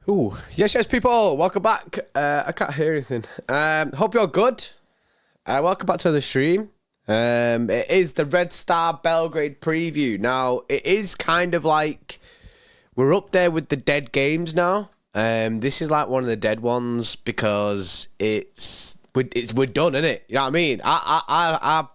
Ooh, yes, people. Welcome back. I can't hear anything. Hope you're good. Welcome back to the stream. It is the Red Star Belgrade preview. Now, it is kind of like we're up there with the dead games now. This is like one of the dead ones because we're done, isn't it? You know what I mean? Our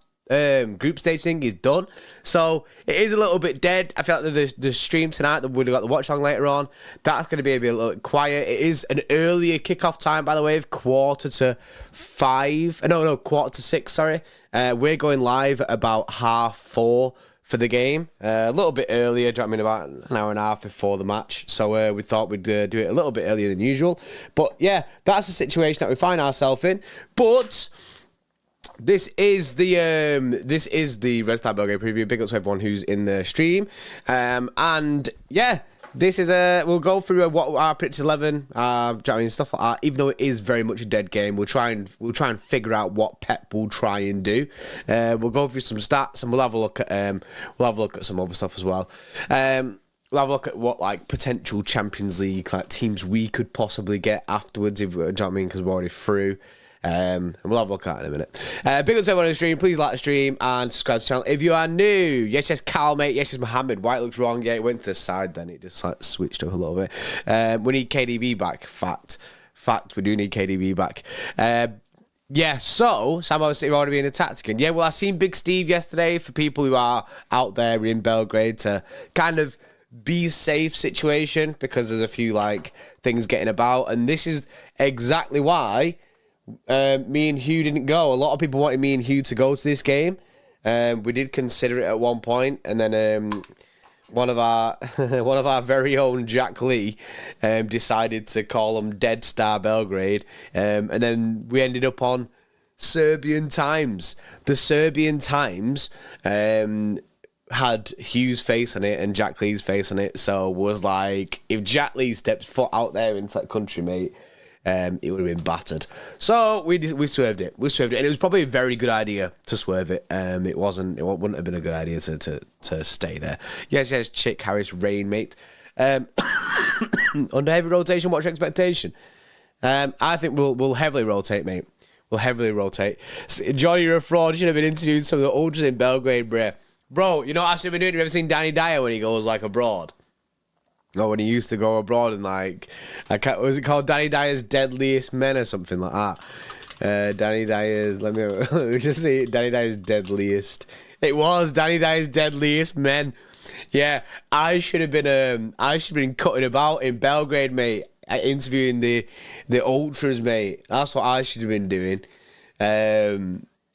group stage thing is done, so it is a little bit dead. I feel like the stream tonight, that we've got the watch along later on, that's going to be a little bit quiet. It is an earlier kickoff time, by the way, of 6:45. Sorry, we're going live at about 4:30 for the game, a little bit earlier. Do you know what I mean? About an hour and a half before the match. So we thought we'd do it a little bit earlier than usual. But yeah, that's the situation that we find ourselves in. But This is the Red Star Belgrade preview. Big up to everyone who's in the stream, and yeah, this is we'll go through what our pitch 11, stuff like that. Even though it is very much a dead game, we'll try and figure out what Pep will try and do. We'll go through some stats and we'll have a look at some other stuff as well. We'll have a look at what like potential Champions League like teams we could possibly get afterwards. If do you know what I mean? Because we're already through. And we'll have a look at that in a minute. Big up to everyone on the stream. Please like the stream and subscribe to the channel if you are new. Yes, Cal, mate. Yes, Mohammed. White looks wrong. Yeah, it went to the side then. It just like switched up a little bit. We need KDB back. Fact. We do need KDB back. Yeah, so Sam obviously already being attacked again. Yeah, well, I seen Big Steve yesterday for people who are out there in Belgrade to kind of be safe situation because there's a few like things getting about, and this is exactly why me and Hugh didn't go. A lot of people wanted me and Hugh to go to this game. We did consider it at one point, and then one of our very own Jack Lee decided to call them Dead Star Belgrade, and then we ended up on Serbian Times. The Serbian Times had Hugh's face on it and Jack Lee's face on it, so was like, if Jack Lee steps foot out there into that country, mate, it would have been battered. So we swerved it. And it was probably a very good idea to swerve it. It wouldn't have been a good idea to stay there. Yes, Chick Harris, Rain, mate. Under heavy rotation, what's your expectation? I think we'll heavily rotate, mate. We'll heavily rotate. Johnny, you're a fraud. You should have been interviewed some of the ultras in Belgrade, bro. You know what I should have been doing? Have you ever seen Danny Dyer when he goes like abroad? No, when he used to go abroad and like, was it called Danny Dyer's Deadliest Men or something like that? Danny Dyer's, let me just see it, Danny Dyer's Deadliest. It was Danny Dyer's Deadliest Men. Yeah, I should have been cutting about in Belgrade, mate, interviewing the ultras, mate. That's what I should have been doing.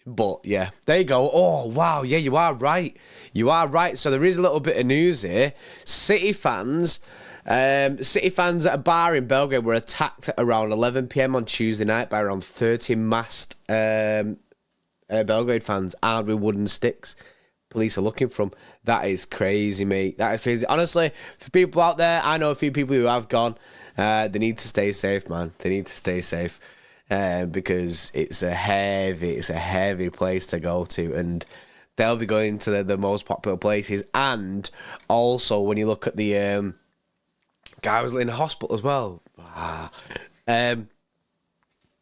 But yeah, there you go. Oh wow, yeah, you are right. So there is a little bit of news here. City fans at a bar in Belgrade were attacked at around 11 p.m. on Tuesday night by around 30 masked Belgrade fans armed with wooden sticks. Police are looking for them. That is crazy, mate. That is crazy. Honestly, for people out there, I know a few people who have gone. They need to stay safe, man. They need to stay safe. Because it's a heavy place to go to, and they'll be going to the most popular places. And also, when you look at the guy was in hospital as well, they'll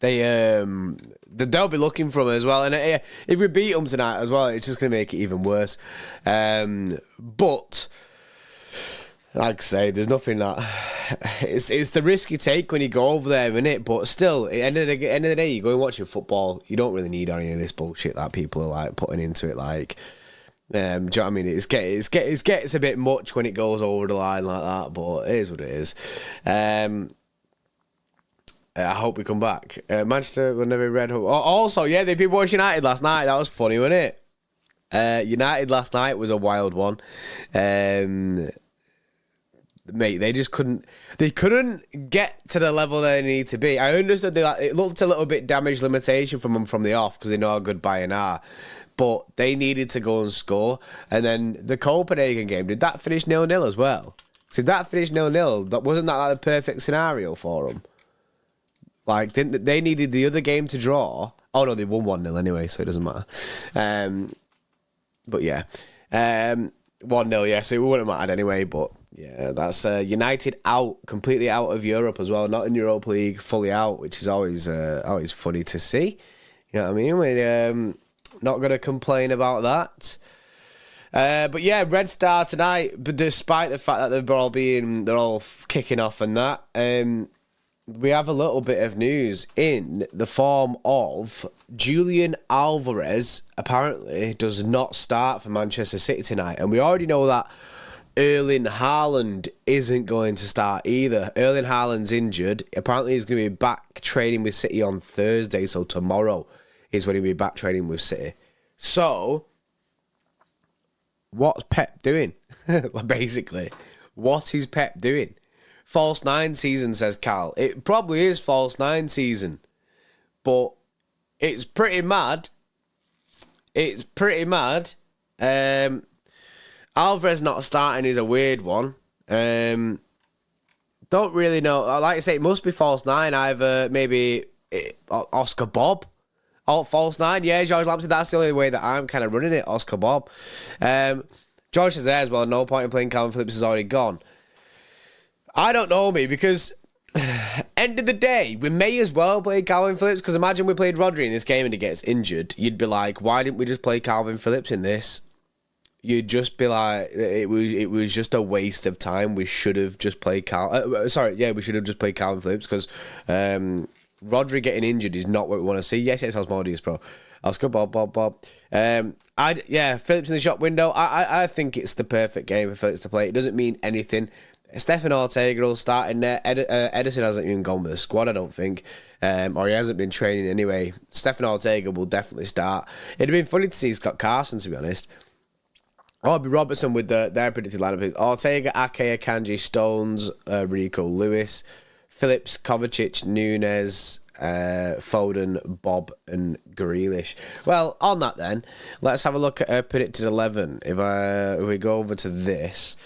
be looking for him as well. And if we beat them tonight as well, it's just going to make it even worse. But like I say, there's nothing that it's the risk you take when you go over there, innit? But still, at the end of the day, you go and watch your football. You don't really need any of this bullshit that people are like putting into it. Like, do you know what I mean? It gets a bit much when it goes over the line like that. But it is what it is. I hope we come back. Manchester will never read. Also, yeah, they beat Washington United last night. That was funny, wasn't it? United last night was a wild one. Mate, they just couldn't get to the level they need to be. I understood it looked a little bit damage limitation from them from the off because they know how good Bayern are, but they needed to go and score. And then the Copenhagen game, did that finish 0-0 as well? So that finished 0-0, that wasn't that like the perfect scenario for them? Like, they needed the other game to draw. Oh no, they won 1-0 anyway, so it doesn't matter. But yeah, 1-0, yeah, so it wouldn't have mattered anyway, but Yeah, that's United out, completely out of Europe as well. Not in Europa League, fully out, which is always funny to see. You know what I mean? We're not going to complain about that. But yeah, Red Star tonight. But despite the fact that they're all kicking off and that, we have a little bit of news in the form of Julian Alvarez apparently does not start for Manchester City tonight, and we already know that Erling Haaland isn't going to start either. Erling Haaland's injured. Apparently he's going to be back training with City on Thursday, so tomorrow is when he'll be back training with City. So, what's Pep doing? Basically, what is Pep doing? False 9 season, says Cal. It probably is false 9 season, but it's pretty mad. It's pretty mad. Alvarez not starting is a weird one. Don't really know. Like I say, it must be false 9. Either maybe Oscar Bob. Oh, false 9. Yeah, George Lamptey. That's the only way that I'm kind of running it. Oscar Bob. George is there as well. No point in playing. Calvin Phillips is already gone. I don't know, me, because end of the day, we may as well play Calvin Phillips, because imagine we played Rodri in this game and he gets injured. You'd be like, why didn't we just play Calvin Phillips in this? You'd just be like, it was just a waste of time. We should have just played we should have just played Calvin Phillips, because Rodri getting injured is not what we want to see. Yes, Osmodius, bro. Oscar, Bob. Phillips in the shop window. I think it's the perfect game for Phillips to play. It doesn't mean anything. Stefan Ortega will start in there. Edison hasn't even gone with the squad, I don't think. Or he hasn't been training anyway. Stefan Ortega will definitely start. It'd have been funny to see Scott Carson, to be honest. Or it'd be Robertson with their predicted lineup. Ortega, Ake, Akanji, Stones, Rico Lewis, Phillips, Kovacic, Nunes, Foden, Bob, and Grealish. Well, on that then, let's have a look at predicted 11. If we go over to this...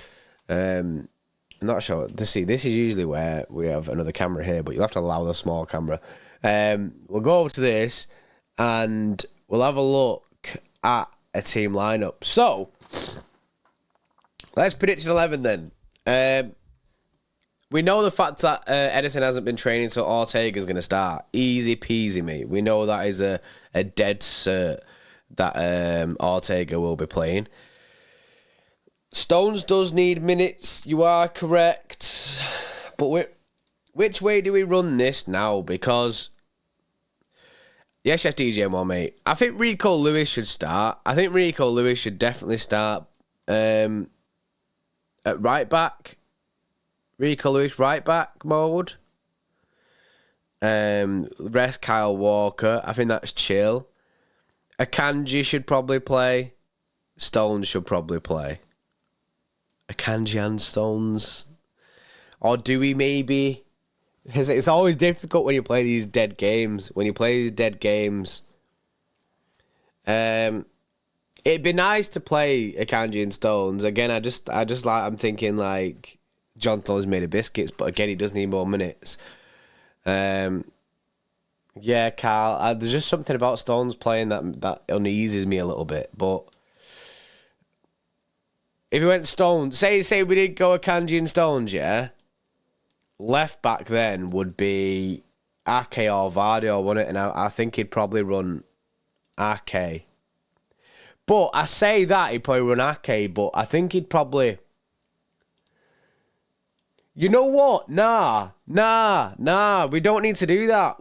I'm not sure. This is usually where we have another camera here, but you'll have to allow the small camera. We'll go over to this and we'll have a look at a team lineup. So, let's predict an 11 then. We know the fact that Edison hasn't been training, so Ortega's going to start. Easy peasy, mate. We know that is a dead cert that Ortega will be playing. Stones does need minutes, you are correct. But which way do we run this now? Because, yes, DJ Moore, mate. I think Rico Lewis should start. I think Rico Lewis should definitely start at right back. Rico Lewis, right back mode. Rest Kyle Walker. I think that's chill. Akanji should probably play. Stones should probably play. Akanji and Stones. Or do we maybe... It's always difficult when you play these dead games. It'd be nice to play Akanji and Stones. Again, I'm thinking like John Stones made of biscuits, but again, he does need more minutes. Yeah, Carl, there's just something about Stones playing that uneases me a little bit, but... If we went Stones, say we did go Akanji and Stones, yeah? Left back then would be Ake or Vardy, wouldn't it? And I think he'd probably run Ake. But I say that he'd probably run Ake, but I think he'd probably... You know what? Nah. We don't need to do that.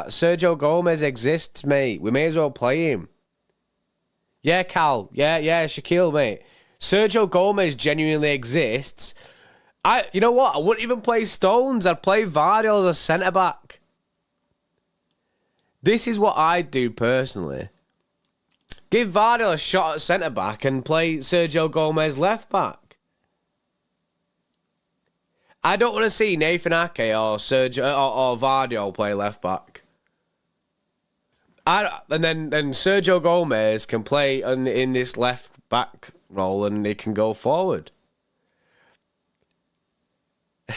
Sergio Gomez exists, mate. We may as well play him. Yeah, Cal. Yeah, Shaquille, mate. Sergio Gomez genuinely exists. You know what? I wouldn't even play Stones. I'd play Vardy as a centre-back. This is what I'd do personally. Give Vardy a shot at centre-back and play Sergio Gomez left-back. I don't want to see Nathan Ake or Vardy play left-back. And then Sergio Gomez can play in this left back role and he can go forward.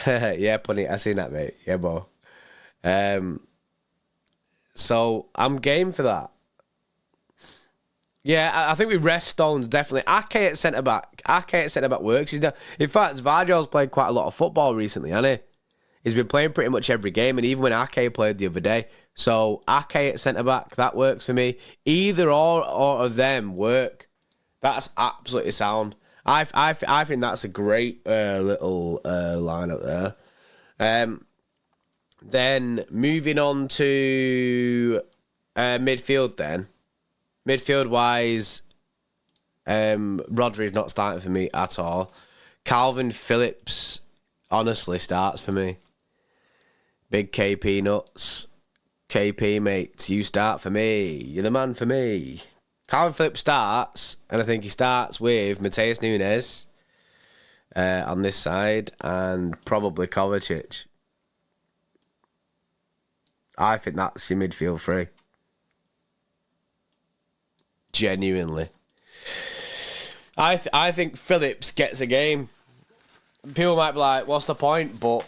Yeah, Punny, I seen that, mate. Yeah, bro. So I'm game for that. Yeah, I think we rest Stones definitely. Ake at centre back. Ake at centre back works. In fact, Vardyol's played quite a lot of football recently, hasn't he? He's been playing pretty much every game, and even when Ake played the other day. So Ake at centre back, that works for me. Either or of them work. That's absolutely sound. I think that's a great little lineup there. Then moving on to midfield. Then midfield wise, Rodri's not starting for me at all. Calvin Phillips honestly starts for me. Big KP nuts. KP mate, you start for me. You're the man for me. Calvin Phillips starts, and I think he starts with Mateus Nunes on this side and probably Kovacic. I think that's your midfield three. Genuinely. I think Phillips gets a game. People might be like, what's the point? But,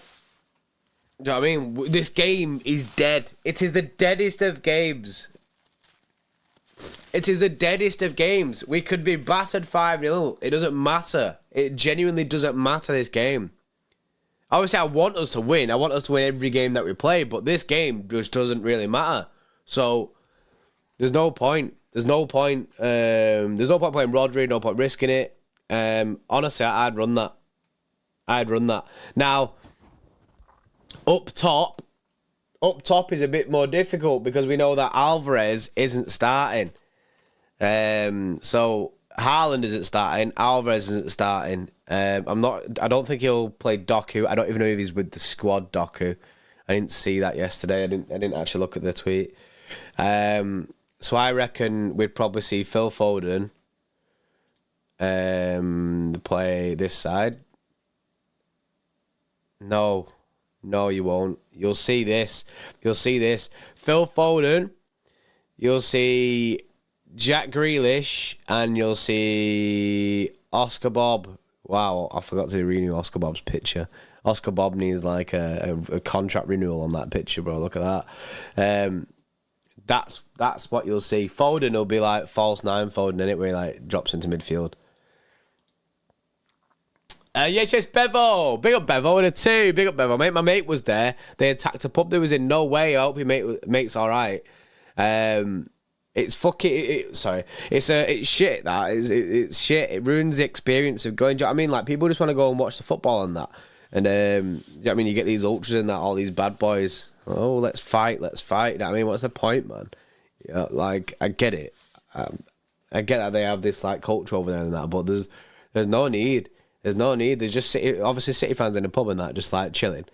do you know what I mean? This game is dead. It is the deadest of games. It is the deadest of games. We could be battered 5-0. It doesn't matter. It genuinely doesn't matter, this game. Obviously, I want us to win. I want us to win every game that we play, but this game just doesn't really matter. So, there's no point. There's no point playing Rodri, no point risking it. Honestly, I'd run that. Now, up top is a bit more difficult because we know that Alvarez isn't starting. So Haaland isn't starting. Alvarez isn't starting. I don't think he'll play Doku. I don't even know if he's with the squad. Doku. I didn't see that yesterday. I didn't actually look at the tweet. So I reckon we'd probably see Phil Foden play this side. No, you won't. You'll see this. Phil Foden. You'll see Jack Grealish, and you'll see Oscar Bob. Wow, I forgot to renew Oscar Bob's picture. Oscar Bob needs like a contract renewal on that picture, bro. Look at that. That's what you'll see. Foden will be like false nine Foden, in it where he like drops into midfield. Yes, Bevo. Big up Bevo in a 2. Big up Bevo, mate. My mate was there. They attacked a pub. There was in no way. I hope your mate's all right. It's fucking. Sorry. It's shit. It's shit. It ruins the experience of going. Do you know what I mean? Like people just want to go and watch the football and that. And do you know what I mean? You get these ultras and that, all these bad boys. Oh, let's fight. You know what I mean? What's the point, man? Yeah, like I get it. I get that they have this like culture over there and that, but there's no need. There's no need. There's just obviously City fans in the pub and that, just like chilling.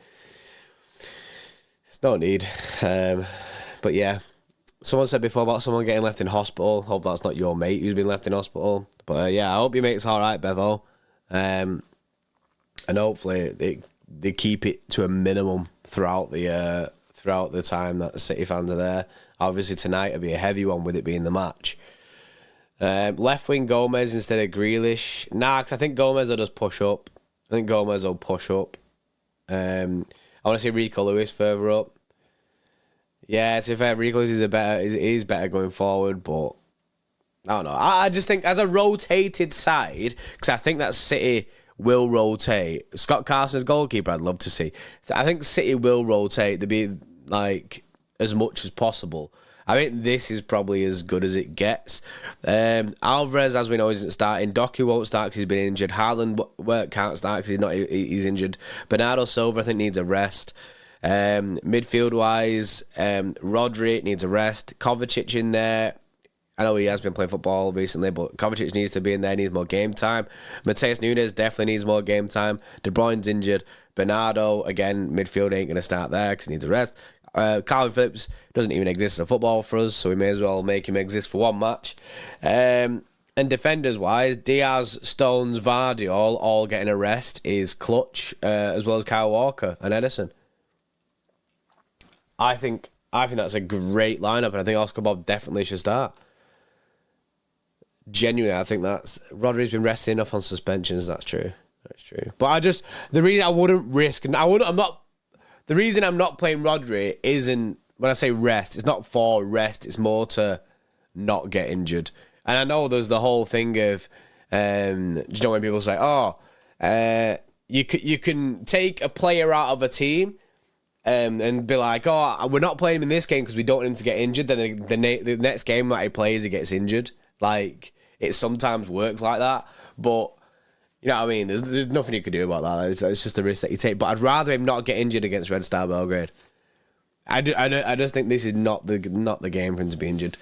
There's no need. But yeah, someone said before about someone getting left in hospital. Hope that's not your mate who's been left in hospital. But yeah, I hope your mate's all right, Bevo. And hopefully they keep it to a minimum throughout the time that the City fans are there. Obviously tonight will be a heavy one with it being the match. Left wing Gomez instead of Grealish. Nah, because I think Gomez will just push up. I want to see Rico Lewis further up. Yeah, to be fair, Rico Lewis is better going forward, but I don't know. I just think as a rotated side, because I think that City will rotate. Scott Carson's goalkeeper, I'd love to see. I think City will rotate to be like as much as possible. I think this is probably as good as it gets. Alvarez, as we know, isn't starting. Doku won't start because he's been injured. Haaland can't start because he's injured. Bernardo Silva, I think, needs a rest. Midfield-wise, Rodri needs a rest. Kovacic in there. I know he has been playing football recently, but Kovacic needs to be in there, needs more game time. Mateus Nunes definitely needs more game time. De Bruyne's injured. Bernardo, again, midfield ain't going to start there because he needs a rest. Calvin Phillips doesn't even exist in football for us, so we may as well make him exist for one match. And defenders-wise, Diaz, Stones, Vardiol all getting a rest is clutch, as well as Kyle Walker and Ederson. I think that's a great lineup, and I think Oscar Bob definitely should start. Genuinely, I think that's... Rodri's been resting enough on suspensions, that's true. That's true. But the reason I wouldn't risk... The reason I'm not playing Rodri isn't... When I say rest, it's not for rest. It's more to not get injured. And I know there's the whole thing of, you know, when people say, oh, you can take a player out of a team and be like, oh, we're not playing him in this game because we don't want him to get injured. Then the next game that he plays, he gets injured. Like, it sometimes works like that. But, you know what I mean? There's nothing you can do about that. It's just a risk that you take. But I'd rather him not get injured against Red Star Belgrade. I just think this is not the game for him to be injured.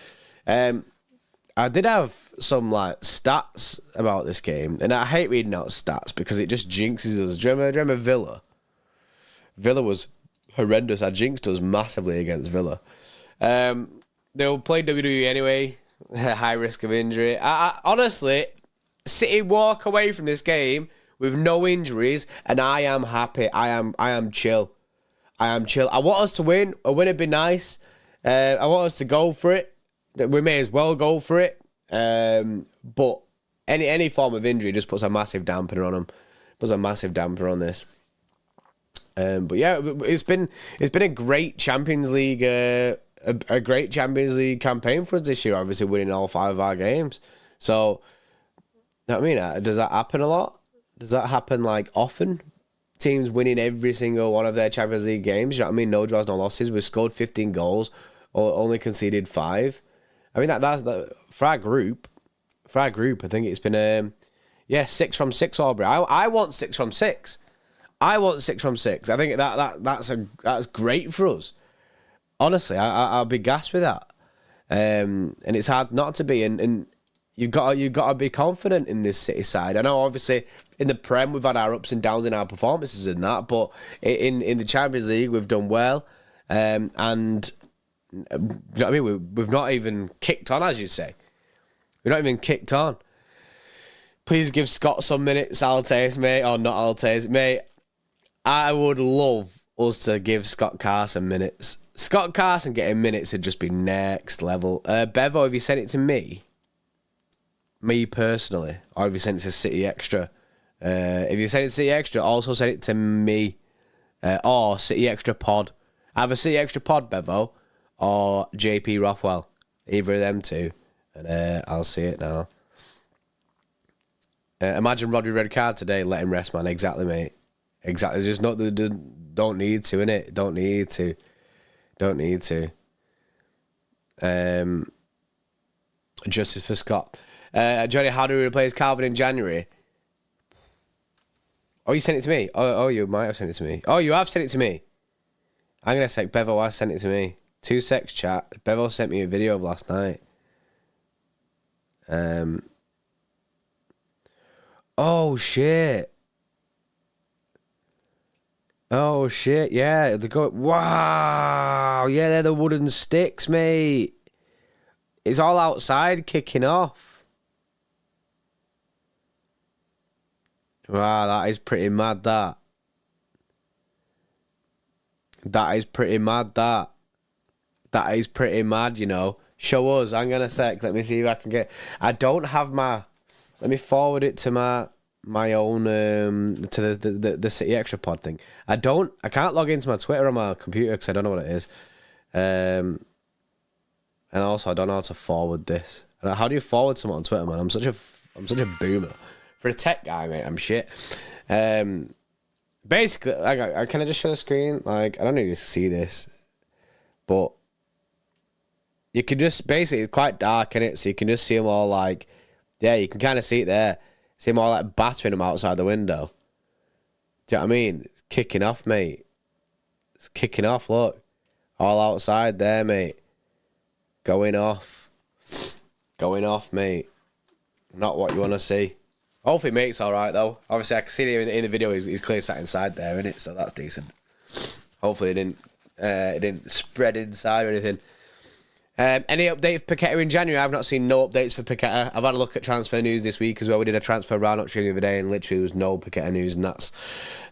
I did have some like stats about this game, and I hate reading out stats because it just jinxes us. Do you remember Villa? Villa was horrendous. I jinxed us massively against Villa. They'll play WWE anyway. High risk of injury. I honestly, City walk away from this game with no injuries, and I am happy. I am chill. I am chill. I want us to win. A win would be nice. I want us to go for it. We may as well go for it. But any form of injury just puts a massive dampener on them. Puts a massive dampener on this. But yeah, it's been a great Champions League, a great Champions League campaign for us this year. Obviously, winning all 5 of our games. So, you know what I mean? Does that happen a lot? Does that happen like often? Teams winning every single one of their Champions League games. You know what I mean? No draws, no losses. We scored 15 goals, or only conceded 5. I mean that's for our group. For our group, I think it's been 6 from 6, Aubrey. I want 6 from 6. I want 6 from 6. I think that's great for us. Honestly, I'll be gassed with that. And it's hard not to be. And you've got to be confident in this City side. I know, obviously, in the Prem we've had our ups and downs in our performances and that, but in the Champions League we've done well. And you know what I mean? We've not even kicked on, as you say. We've not even kicked on. Please give Scott some minutes, Altace, mate. Or not Altace, mate. I would love us to give Scott Carson minutes. Scott Carson getting minutes would just be next level. Bevo, have you sent it to me? Me personally? Or have you sent it to City Xtra? If you sent it to City Xtra, also send it to me. Or City Xtra Pod. Either City Xtra Pod, Bevo, or JP Rothwell. Either of them two. And I'll see it now. Imagine Rodri red card today. Let him rest, man. Exactly, mate. Exactly. There's just not. Don't need to, innit? Don't need to. Don't need to. Justice for Scott. Johnny, how do we replace Calvin in January? Oh, you sent it to me. Oh, you might have sent it to me. Oh, you have sent it to me. I'm gonna say Bevo has sent it to me. 2 secs, chat. Bevo sent me a video of last night. Oh shit. Oh shit, yeah. Wow. Yeah, they're the wooden sticks, mate. It's all outside kicking off. Wow, that is pretty mad, that. That is pretty mad, that. That is pretty mad, you know. Show us. Hang on a sec. Let me see if I can get... I don't have my... Let me forward it to my own... to the City Extra Pod thing. I can't log into my Twitter on my computer because I don't know what it is. And also, I don't know how to forward this. How do you forward someone on Twitter, man? I'm such a boomer. For a tech guy, mate, I'm shit. Basically, like, can I just show the screen? Like, I don't know if you can see this, but you can just basically, it's quite dark in it, so you can just see them all like, yeah, you can kind of see it there. See them all like battering them outside the window. Do you know what I mean? It's kicking off, mate. It's kicking off. Look, all outside there, mate. Going off, mate. Not what you want to see. Hopefully, mate's all right though. Obviously, I can see him in the video. He's clearly sat inside there, isn't it? So that's decent. Hopefully, it didn't spread inside or anything. Any update for Paqueta in January? I've not seen no updates for Paqueta. I've had a look at transfer news this week as well. We did a transfer roundup stream the other day, and literally there was no Paqueta news, and that's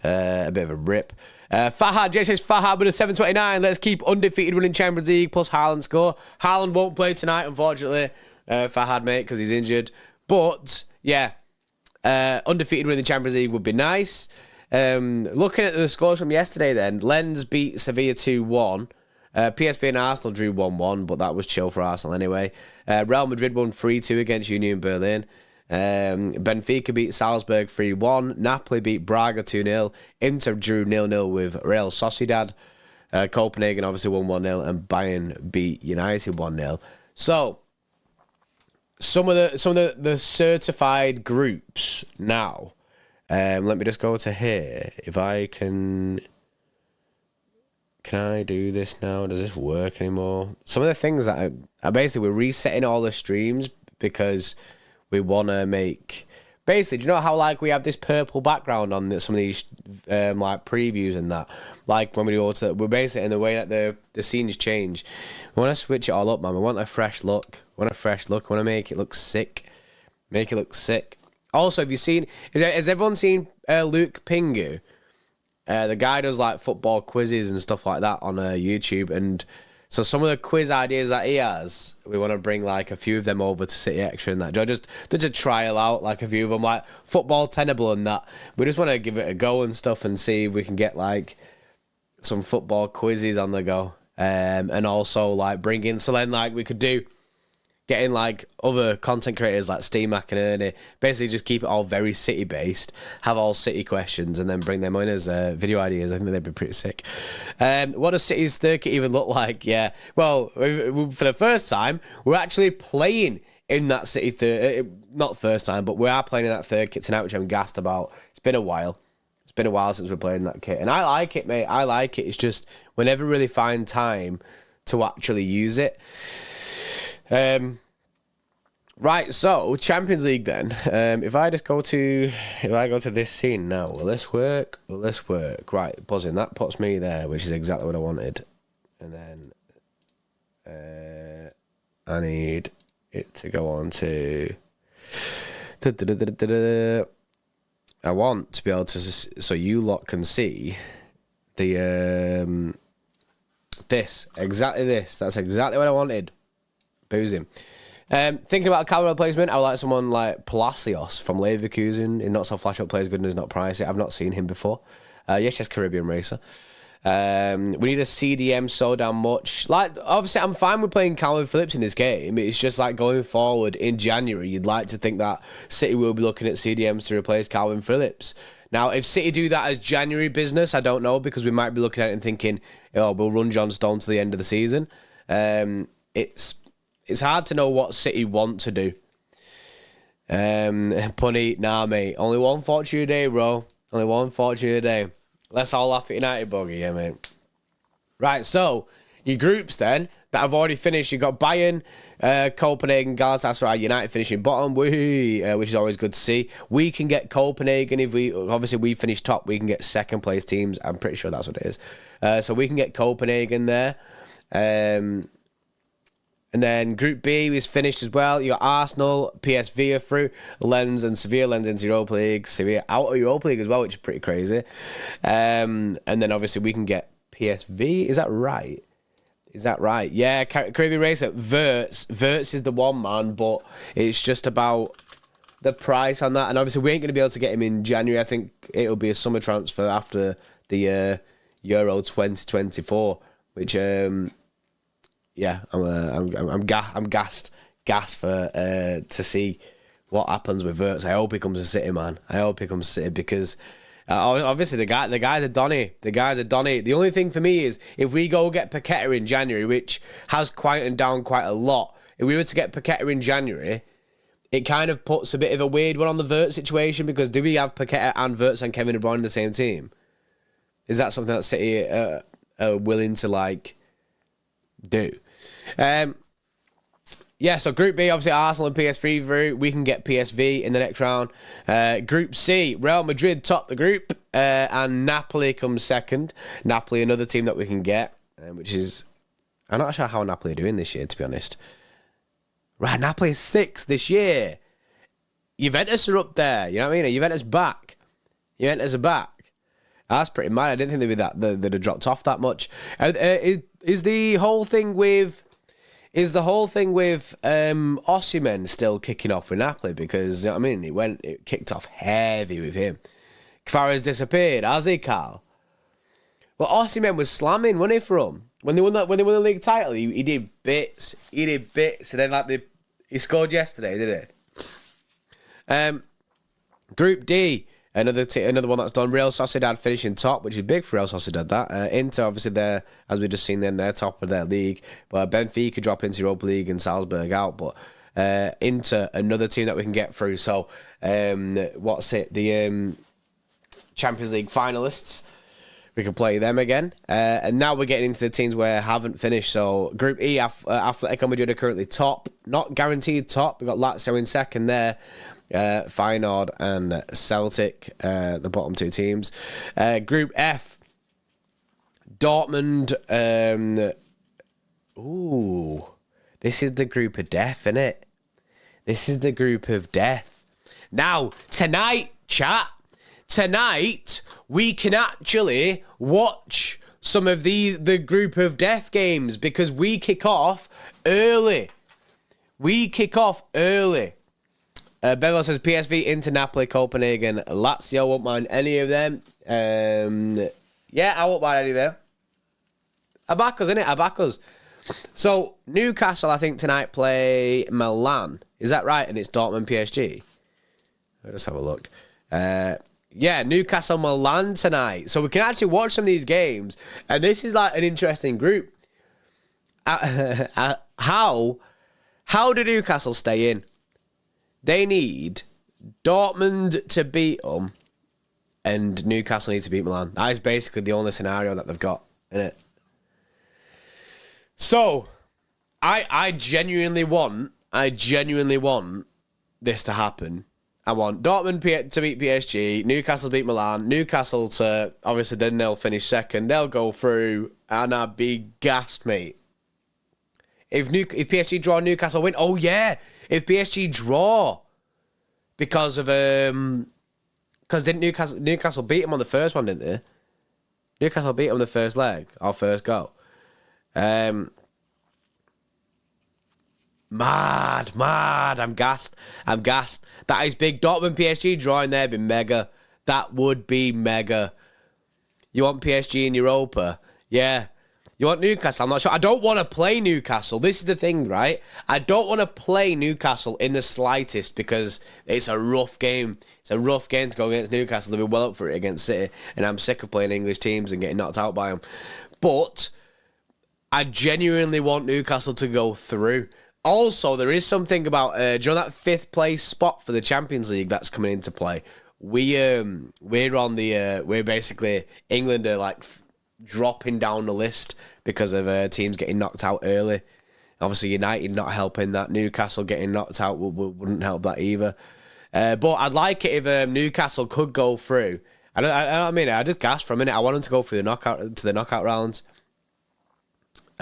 a bit of a rip. Fahad, Jay says Fahad with a 729. Let's keep undefeated winning Champions League plus Haaland score. Haaland won't play tonight, unfortunately. Fahad, mate, because he's injured. But yeah, undefeated winning the Champions League would be nice. Looking at the scores from yesterday, then Lens beat Sevilla 2-1. PSV and Arsenal drew 1-1, but that was chill for Arsenal anyway. Real Madrid won 3-2 against Union Berlin. Benfica beat Salzburg 3-1. Napoli beat Braga 2-0. Inter drew 0-0 with Real Sociedad. Copenhagen obviously won 1-0, and Bayern beat United 1-0. So some of the certified groups now. Let me just go to here. If I can I do this now? Does this work anymore? Some of the things that I basically, we're resetting all the streams because we want to make... Basically, do you know how like we have this purple background on some of these like previews and that? Like when we go to... We're basically in the way that the scenes change. We want to switch it all up, man. We want a fresh look. We want to make it look sick. Make it look sick. Also, have you seen... Has everyone seen Luke Pingu? The guy does like football quizzes and stuff like that on YouTube, and so some of the quiz ideas that he has, we want to bring like a few of them over to City Extra and that. Just to trial out like a few of them, like football tenable and that. We just want to give it a go and stuff and see if we can get like some football quizzes on the go, and also like bring in. So then like we could do. Getting like other content creators like Steve McInerney, basically just keep it all very City based, have all City questions, and then bring them in as video ideas. I think they'd be pretty sick. What does City's third kit even look like? Yeah, well, for the first time, we're actually playing in that City third. Not first time, but we are playing in that third kit tonight, which I'm gassed about. It's been a while. It's been a while since we're playing that kit, and I like it, mate. I like it. It's just we never really find time to actually use it. Right, so Champions League then. If I go to this scene now, will this work? Will this work? Right, buzzing. That puts me there, which is exactly what I wanted. And then I need it to go on to. I want to be able to, so you lot can see the this exactly this. That's exactly what I wanted. Boozing. Thinking about a Calvin replacement, I would like someone like Palacios from Leverkusen. In not so flash up plays, good news, not pricey. I've not seen him before. Yes, Caribbean racer. We need a CDM so damn much. Like, obviously, I'm fine with playing Calvin Phillips in this game. It's just like going forward in January, you'd like to think that City will be looking at CDMs to replace Calvin Phillips. Now, if City do that as January business, I don't know, because we might be looking at it and thinking, oh, we'll run John Stone to the end of the season. It's hard to know what City want to do. Punny, nah, mate. Only one fortune a day, bro. Only one fortune a day. Let's all laugh at United, buggy, yeah, mate. Right, so, your groups then, that have already finished. You've got Bayern, Copenhagen, Galatasaray, United finishing bottom, which is always good to see. We can get Copenhagen if we finish top, we can get second place teams. I'm pretty sure that's what it is. So we can get Copenhagen there. And then Group B is finished as well. You got Arsenal, PSV are through, Lens and Sevilla. Lens into Europa League, Sevilla out of Europa League as well, which is pretty crazy. And then obviously we can get PSV. Is that right? Yeah, Caribbean Racer. Verts is the one, man, but it's just about the price on that. And obviously we ain't going to be able to get him in January. I think it'll be a summer transfer after the Euro 2024, which... yeah, I'm gassed for to see what happens with Verts. I hope he comes to City, man. I hope he comes to City because obviously the guys are Donny. The only thing for me is if we go get Paqueta in January, which has quietened down quite a lot. If we were to get Paqueta in January, it kind of puts a bit of a weird one on the Verts situation because do we have Paqueta and Verts and Kevin De Bruyne in the same team? Is that something that City are willing to like do? Yeah, so Group B, obviously Arsenal and PSV through. We can get PSV in the next round. Group C, Real Madrid top the group, and Napoli comes second. Napoli, another team that we can get, which is... I'm not sure how Napoli are doing this year, to be honest. Right, Napoli is 6th this year. Juventus are up there, you know what I mean? Juventus are back. That's pretty mad. I didn't think they'd have dropped off that much. Is the whole thing with Osimhen still kicking off with Napoli? Because you know what I mean, it kicked off heavy with him. Kvara's disappeared, has he, Carl? Well, Osimhen was slamming, wasn't he, for him? when they won the league title, he did bits. He did bits, and then like he scored yesterday, did he? Group D, another one that's done. Real Sociedad finishing top, which is big for Real Sociedad. That Inter obviously they're, as we just seen, then they're top of their league. But Benfica drop into Europa League and Salzburg out. But Inter, another team that we can get through. So the Champions League finalists. We can play them again. And now we're getting into the teams where haven't finished. So Group E, Atletico Madrid are currently top. Not guaranteed top. We've got Lazio in second there. Feyenoord and Celtic, the bottom two teams. Group F, Dortmund. This is the group of death, isn't it? This is the group of death. Now, tonight, chat, we can actually watch some of the group of death games because we kick off early. Bevo says PSV, Inter, Napoli, Copenhagen, Lazio. Won't mind any of them. Yeah, I won't mind any of them. Abacus, innit? Abacus. So, Newcastle, I think, tonight play Milan. Is that right? And it's Dortmund, PSG. Let's have a look. Yeah, Newcastle, Milan tonight. So we can actually watch some of these games. And this is like an interesting group. How do Newcastle stay in? They need Dortmund to beat them, and Newcastle need to beat Milan. That is basically the only scenario that they've got, isn't it? So, I genuinely want this to happen. I want Dortmund to beat PSG, Newcastle to beat Milan, Newcastle to, obviously then they'll finish second, they'll go through, and I'd be gassed, mate. If PSG draw, Newcastle win. Oh yeah, if PSG draw, because didn't Newcastle beat them on the first one, didn't they? Newcastle beat them on the first leg, our first go. Mad. I'm gassed. That is big. Dortmund PSG drawing there would be mega. That would be mega. You want PSG in Europa? Yeah. You want Newcastle? I'm not sure. I don't want to play Newcastle. This is the thing, right? I don't want to play Newcastle in the slightest because it's a rough game. It's a rough game to go against Newcastle. They'll be well up for it against City. And I'm sick of playing English teams and getting knocked out by them. But I genuinely want Newcastle to go through. Also, there is something about, do you know that 5th place spot for the Champions League that's coming into play? We're basically, England are like dropping down the list because of teams getting knocked out early. Obviously, United not helping that. Newcastle getting knocked out wouldn't help that either. But I'd like it if Newcastle could go through. I just gasped for a minute. I want them to go through the knockout rounds.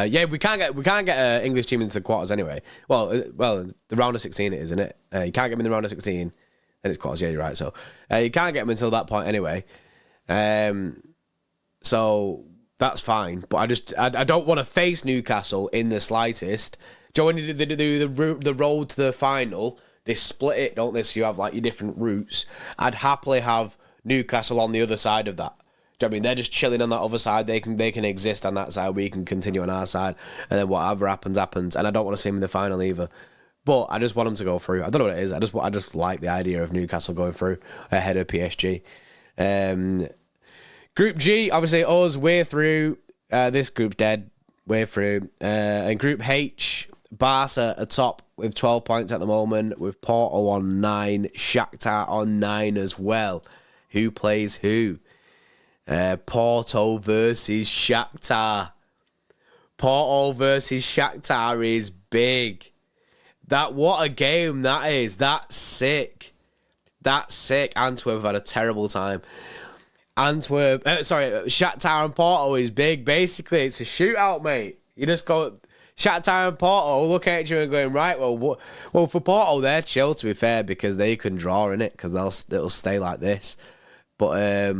Yeah, we can't get an English team into the quarters anyway. Well, the round of 16 it is, isn't it? You can't get them in the round of 16. Then it's quarters. Yeah, you're right. So you can't get them until that point anyway. So that's fine. But I don't want to face Newcastle in the slightest. Do you know when they do the road to the final? They split it, don't they? So you have like your different routes. I'd happily have Newcastle on the other side of that. Do you know what I mean? They're just chilling on that other side. They can exist on that side. We can continue on our side. And then whatever happens. And I don't want to see them in the final either. But I just want them to go through. I don't know what it is. I just like the idea of Newcastle going through ahead of PSG. Group G, obviously us, we're through. This group's dead. We're through. And Group H, Barca are top with 12 points at the moment, with Porto on 9, Shakhtar on 9 as well. Who plays who? Porto versus Shakhtar. Porto versus Shakhtar is big. What a game that is. That's sick. Antwerp have had a terrible time. Shakhtar and Porto is big. Basically, it's a shootout, mate. You just go Shakhtar and Porto looking at you and going, right, well, for Porto, they're chill, to be fair, because they can draw in it, because it'll stay like this. But,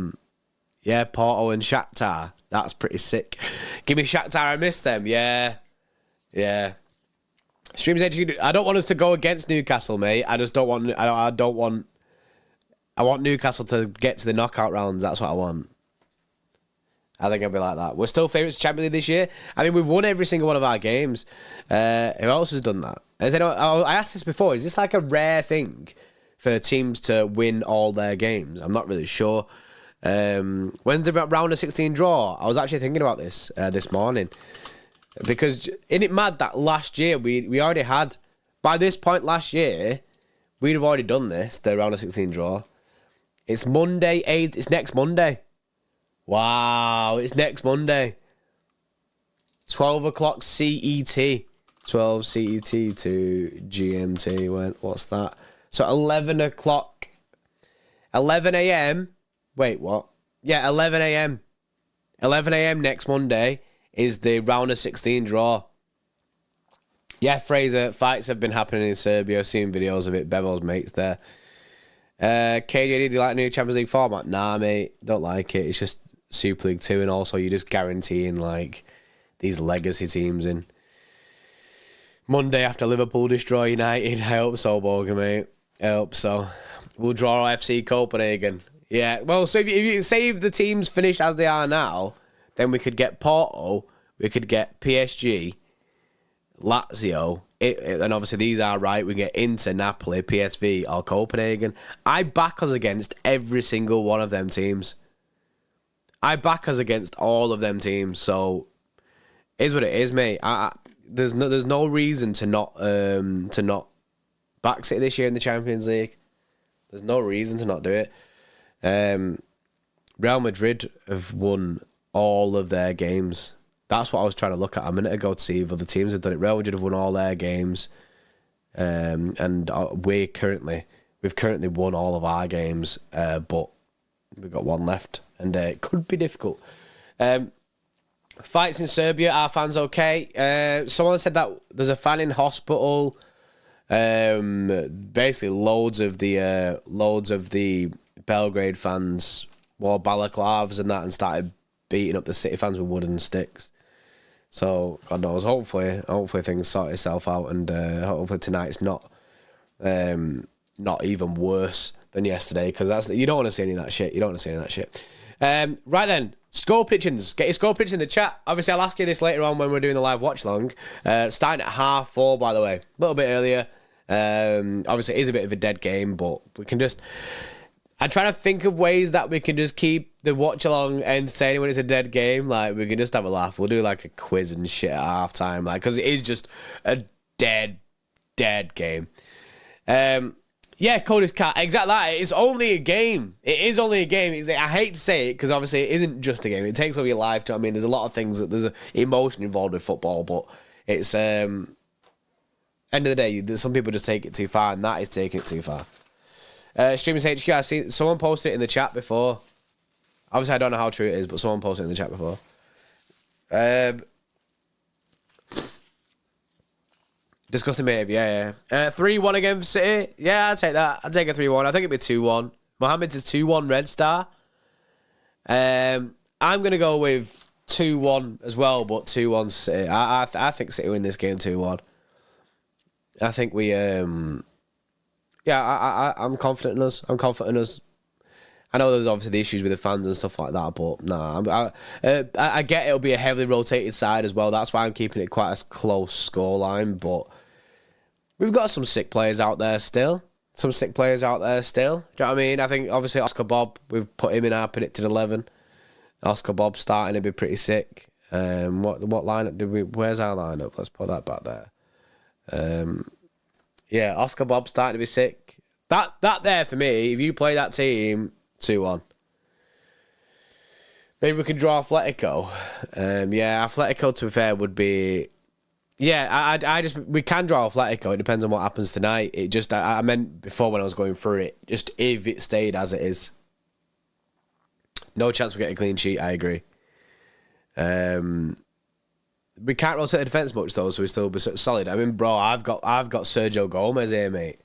yeah, Porto and Shakhtar, that's pretty sick. Give me Shakhtar, I miss them. Yeah. Streams Edge, I don't want us to go against Newcastle, mate. I want Newcastle to get to the knockout rounds. That's what I want. I think I'll be like that. We're still favourites to Champions League this year. I mean, we've won every single one of our games. Who else has done that? I asked this before. Is this like a rare thing for teams to win all their games? I'm not really sure. When's the round of 16 draw? I was actually thinking about this morning. Because isn't it mad that last year we already had, by this point last year, we'd have already done this, the round of 16 draw. It's Monday, 8th. It's next Monday. Wow, it's next Monday. 12 o'clock CET. 12 CET to GMT. What's that? So 11 o'clock. 11 a.m. Wait, what? Yeah, 11 a.m. 11 a.m. next Monday is the round of 16 draw. Yeah, Fraser, fights have been happening in Serbia. I've seen videos of it. Bevel's mates there. KJD, do you like the new Champions League format? Nah, mate. Don't like it. It's just Super League 2, and also you're just guaranteeing, like, these legacy teams in. Monday after Liverpool destroy United. I hope so, Borger, mate. I hope so. We'll draw FC Copenhagen. Yeah, well, so if you say if the teams finish as they are now, then we could get Porto, we could get PSG, Lazio, and obviously these are right. We get Inter, Napoli, PSV, or Copenhagen. I back us against every single one of them teams. I back us against all of them teams. So, is what it is, mate. There's no reason to not back City this year in the Champions League. There's no reason to not do it. Real Madrid have won all of their games. That's what I was trying to look at a minute ago to see if other teams have done it. Real Madrid have won all their games, and we've currently won all of our games, but we've got one left, and it could be difficult. Fights in Serbia, are fans okay? Someone said that there's a fan in hospital. Basically, loads of the Belgrade fans wore balaclavas and that and started beating up the City fans with wooden sticks. So God knows. Hopefully things sort itself out, and hopefully tonight's not even worse than yesterday, because you don't want to see any of that shit. Right then, score predictions. Get your score predictions in the chat. Obviously, I'll ask you this later on when we're doing the live watch long. Starting at 4:30, by the way, a little bit earlier. Obviously, it is a bit of a dead game, but we can just. I'm trying to think of ways that we can just keep the watch along entertaining when it's a dead game. Like, we can just have a laugh. We'll do like a quiz and shit at halftime, like, because it is just a dead game. Yeah, Cody's cat. Exactly that. It's only a game. It is only a game. I hate to say it because obviously it isn't just a game. It takes over your life. Do you know what I mean? There's a lot of things there's emotion involved with football, but it's end of the day, some people just take it too far, and that is taking it too far. Streamers HQ, I see someone posted it in the chat before. Obviously, I don't know how true it is, but someone posted it in the chat before. 'Disgusting behaviour, yeah. 3-1 again for City. Yeah, I'll take that. I'll take a 3-1. I think it'd be 2-1. Mohamed's is 2-1 Red Star. I'm going to go with 2-1 as well, but 2-1 City. I think City win this game 2-1. I think we... I'm confident in us. I know there's obviously the issues with the fans and stuff like that, but nah, I get it'll be a heavily rotated side as well. That's why I'm keeping it quite a close scoreline, but we've got some sick players out there still. Do you know what I mean? I think, obviously, Oscar Bob, we've put him in our predicted 11. Oscar Bob starting to be pretty sick. What lineup where's our lineup? Let's put that back there. Yeah, Oscar Bob starting to be sick. That there for me, if you play that team, 2-1. Maybe we can draw Atletico. Yeah, Atletico, to be fair, would be... Yeah, we can draw Atletico. It depends on what happens tonight. It just... I meant before when I was going through it, just if it stayed as it is. No chance we get a clean sheet, I agree. We can't rotate the defence much though, so we still be solid. I mean, bro, I've got Sergio Gomez here, mate.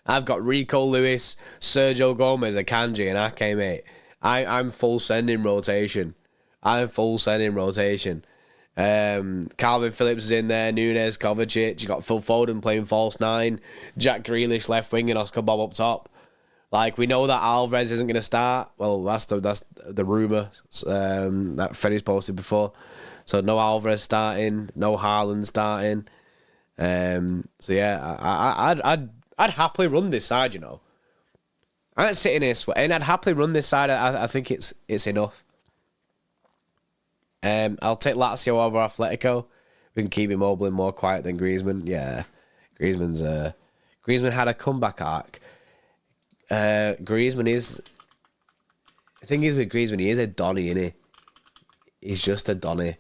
I've got Rico Lewis, Sergio Gomez, Akanji, and Ake, mate. I'm full sending rotation. Calvin Phillips is in there, Nunes, Kovacic. You got Phil Foden playing false 9, Jack Grealish left wing, and Oscar Bob up top. Like, we know that Alvarez isn't going to start. Well, that's the rumour that Freddie's posted before. So no Alvarez starting, no Haaland starting. So yeah, I'd happily run this side, you know. I'm not sitting here sweating. I'd happily run this side. I think it's enough. I'll take Lazio over Atletico. We can keep Immobile more quiet than Griezmann. Yeah, Griezmann had a comeback arc. Griezmann is... The thing is with Griezmann, he is a Donny, isn't he? He's just a Donny.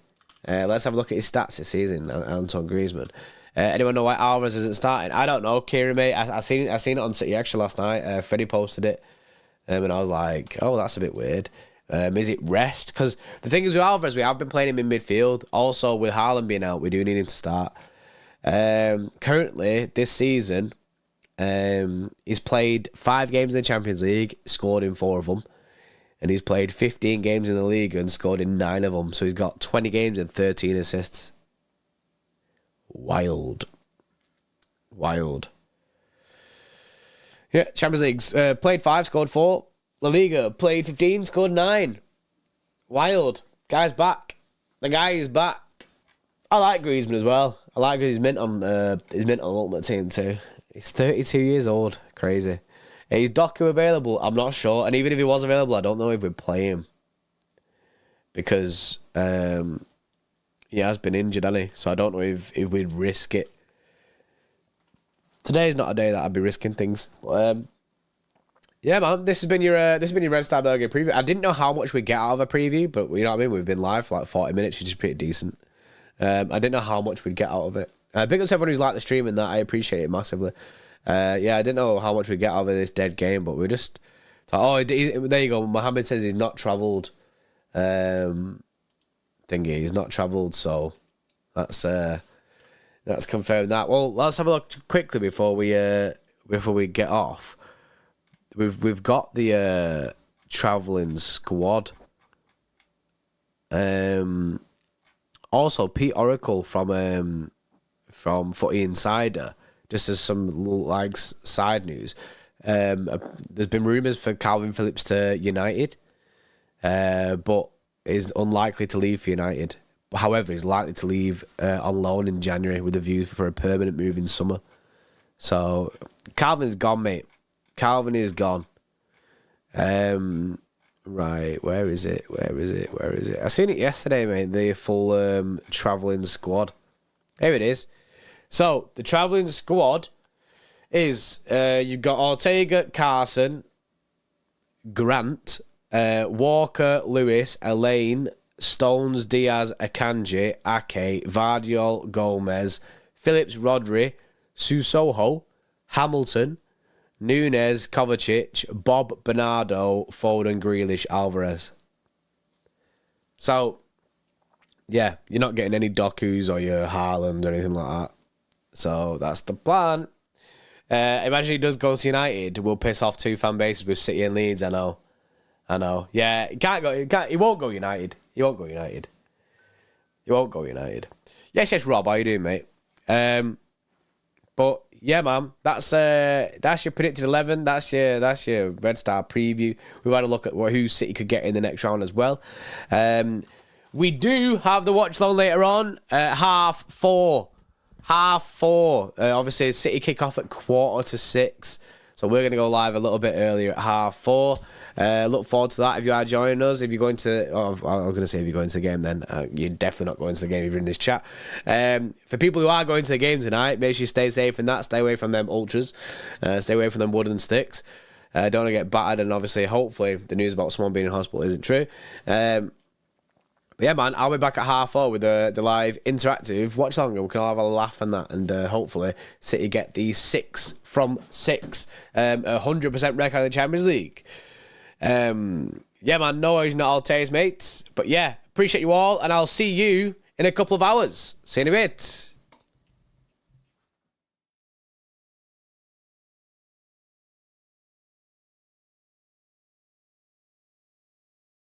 Let's have a look at his stats this season, Antoine Griezmann. Anyone know why Alvarez isn't starting? I don't know, Kieran, mate. I seen it on City Extra last night. Freddie posted it. And I was like, oh, that's a bit weird. Is it rest? Because the thing is with Alvarez, we have been playing him in midfield. Also, with Haaland being out, we do need him to start. Currently, this season... he's played 5 games in the Champions League, scored in 4 of them, and he's played 15 games in the league and scored in 9 of them. So he's got 20 games and 13 assists. Wild. Yeah, Champions League played 5, scored 4. La Liga played 15, scored 9. Wild. Guy's back. The guy is back. I like Griezmann as well. I like his mint on Ultimate Team too. He's 32 years old. Crazy. Is Doku available? I'm not sure. And even if he was available, I don't know if we'd play him. Because he has been injured, hasn't he? So I don't know if we'd risk it. Today's not a day that I'd be risking things. But, yeah, man. This has been your Red Star Belgrade preview. I didn't know how much we'd get out of a preview, but you know what I mean? We've been live for like 40 minutes, which is pretty decent. I didn't know how much we'd get out of it. Big up to everyone who's liked the stream and that. I appreciate it massively. Yeah, I didn't know how much we'd get out of this dead game, but we just... there you go. Mohammed says he's not travelled. He's not travelled, so that's confirmed that. Well, let's have a look quickly before we get off. We've got the travelling squad. Also, Pete Oracle from Footy Insider, just as some side news. There's been rumours for Calvin Phillips to United, but is unlikely to leave for United. However, he's likely to leave on loan in January with a view for a permanent move in summer. So Calvin's gone, mate. Calvin is gone. Right, where is it? I seen it yesterday, mate. The full travelling squad. Here it is. So the travelling squad is you've got Ortega, Carson, Grant, Walker, Lewis, Elaine, Stones, Diaz, Akanji, Ake, Vardiol, Gomez, Phillips, Rodri, Susoho, Hamilton, Nunes, Kovacic, Bob, Bernardo, Foden, Grealish, Alvarez. So, yeah, you're not getting any Dokus or your Haaland or anything like that. So that's the plan. Imagine he does go to United. We'll piss off 2 fan bases with City and Leeds. I know. Yeah, he won't go United. Yes, Rob. How you doing, mate? But yeah, man, that's your predicted 11. That's your Red Star preview. We've had a look at who City could get in the next round as well. We do have the watch long later on, 4:30. 4:30. Obviously, City kick off at 5:45. So we're going to go live a little bit earlier at 4:30. Look forward to that if you are joining us. If you're going to... Oh, I was going to say if you're going to the game then. You're definitely not going to the game if you're in this chat. For people who are going to the game tonight, make sure you stay safe and that. Stay away from them ultras. Stay away from them wooden sticks. Don't want to get battered. And obviously, hopefully, the news about someone being in hospital isn't true. But yeah, man, I'll be back at 4:30 with the live interactive watch longer. We can all have a laugh and that, and hopefully City get the 6 from 6, 100% record in the Champions League. Yeah, man, no worries, not all taste, mates. But yeah, appreciate you all, and I'll see you in a couple of hours. See you in a bit.